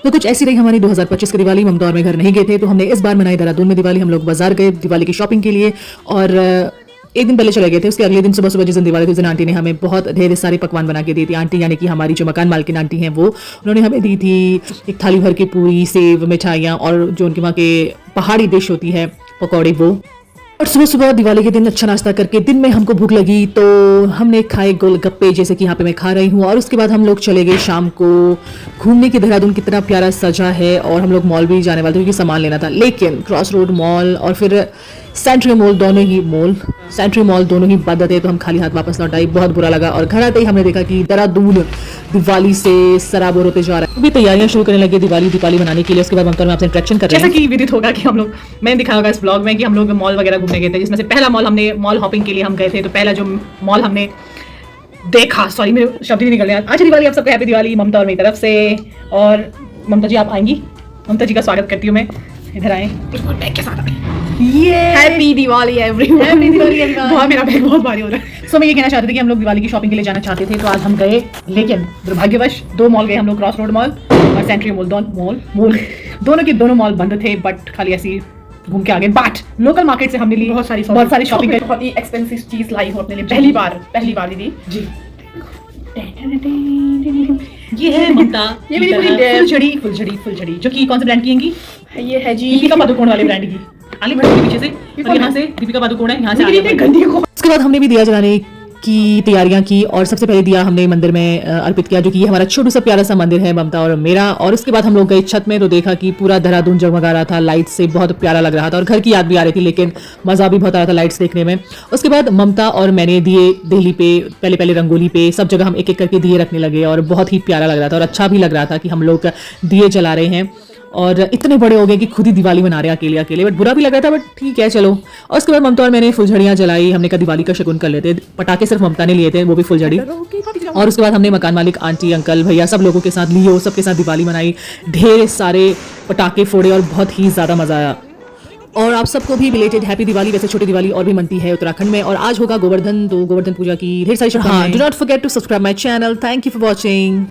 तो कुछ ऐसी रही हमारी 2025 की दिवाली। ममता और मैं घर नहीं गए थे, तो हमने इस बार मनाई देहरादून में दिवाली। हम लोग बाजार गए दिवाली की शॉपिंग के लिए और एक दिन पहले चले गए थे। उसके अगले दिन सुबह सुबह जिस दिन दिवाली थी उस दिन आंटी ने हमें बहुत ढेर सारे पकवान बना के दी थी। आंटी यानी कि हमारी जो मकान मालकिन आंटी हैं वो, उन्होंने हमें दी थी एक थाली भर की पूरी, सेव, मिठाइयाँ और जो उनके वहाँ के पहाड़ी डिश होती है पकौड़े वो। और सुबह सुबह दिवाली के दिन अच्छा नाश्ता करके दिन में हमको भूख लगी तो हमने खाए गोलगप्पे, जैसे कि यहाँ पे मैं खा रही हूँ। और उसके बाद हम लोग चले गए शाम को घूमने की। देहरादून कितना प्यारा सजा है और हम लोग मॉल भी जाने वाले थे क्योंकि सामान लेना था। लेकिन क्रॉस रोड मॉल और फिर सेंट्री मॉल दोनों ही बंद थे, तो हम खाली हाथ वापस लौट आए। बहुत बुरा लगा। और घर आते ही हमने देखा कि देहरादून दिवाली से सराबोर होते जा रहा है। अभी तैयारियां शुरू करने लगे दिवाली मनाने के लिए। उसके बाद ममता में आपसे इंटरेक्शन कर रहे हैं। जैसा कि विदित होगा कि हम लोग, मैंने दिखाया होगा इस ब्लॉग में कि हम लोग मॉल वगैरह घूमने गए थे, जिसमें से पहला मॉल हमने मॉल हॉपिंग के लिए हम गए थे। तो पहला जो मॉल हमने देखा, सॉरी मेरे शब्द ही नहीं निकल रहे। आज दिवाली, आप सबको हैप्पी दिवाली ममता और मेरी तरफ से। और ममता जी आप आएंगी, ममता जी का स्वागत करती हूँ मैं। इधर आए बैग के साथ। ये happy Diwali everyone. Happy Diwali everyone. बहुत, मेरा बैग बहुत भारी हो रहा है। सो मैं ये कहना चाहती थी कि हम लोग दिवाली की शॉपिंग के लिए जाना चाहते थे, तो आज हम गए, लेकिन दुर्भाग्यवश दो मॉल गए हम लोग, क्रॉस रोड मॉल और सेंट्री मॉल। दोनों के दोनों मॉल बंद थे, बट खाली ऐसी घूम के आ गए। बट लोकल मार्केट से हमने ली बहुत सारी शॉपिंग करी। बहुत ही एक्सपेंसिव चीज लाई हूँ अपने लिए, पहली बार दीदी जी। ये है ममता, ये मेरी फुलझड़ी जो कि कौन से ब्रांड की हैंगी? ये है जी दीपिका पादुकोण वाले ब्रांड की। आली भट्ट के पीछे से, और यहाँ से दीपिका पादुकोण है, यहाँ से उसके बाद हमने भी दिया जलाने की तैयारियां की और सबसे पहले दिया हमने मंदिर में अर्पित किया, जो कि ये हमारा छोटू सा प्यारा सा मंदिर है ममता और मेरा। और उसके बाद हम लोग गए छत में, तो देखा कि पूरा देहरादून जगमगा रहा था लाइट से, बहुत प्यारा लग रहा था और घर की याद भी आ रही थी, लेकिन मजा भी बहुत आ रहा था लाइट्स देखने में। उसके बाद ममता और मैंने दिए देहली पे, पहले रंगोली पे, सब जगह हम एक एक करके दिए रखने लगे और बहुत ही प्यारा लग रहा था और अच्छा भी लग रहा था कि हम लोग दिए जला रहे हैं और इतने बड़े हो गए कि खुद ही दिवाली मना रहे हैं अकेले। बट बुरा भी लग रहा था, बट ठीक है चलो। और उसके बाद ममता और मैंने फुलझड़ियाँ जलाई। हमने कहा दिवाली का शगुन कर लेते। पटाखे सिर्फ ममता ने लिए थे, वो भी फुलझड़ी। और उसके बाद हमने मकान मालिक आंटी, अंकल, भैया सब लोगों के साथ लियो, सबके साथ दिवाली मनाई, ढेर सारे पटाखे फोड़े और बहुत ही ज्यादा मजा आया। और आप सबको भी बिलेटेड हैप्पी दिवाली। वैसे छोटी दिवाली और भी मनती है उत्तराखंड में, और आज होगा गोवर्धन, तो गोवर्धन पूजा की ढेर सारी शुभकामनाएं। Do not forget to subscribe my channel. Thank you for watching.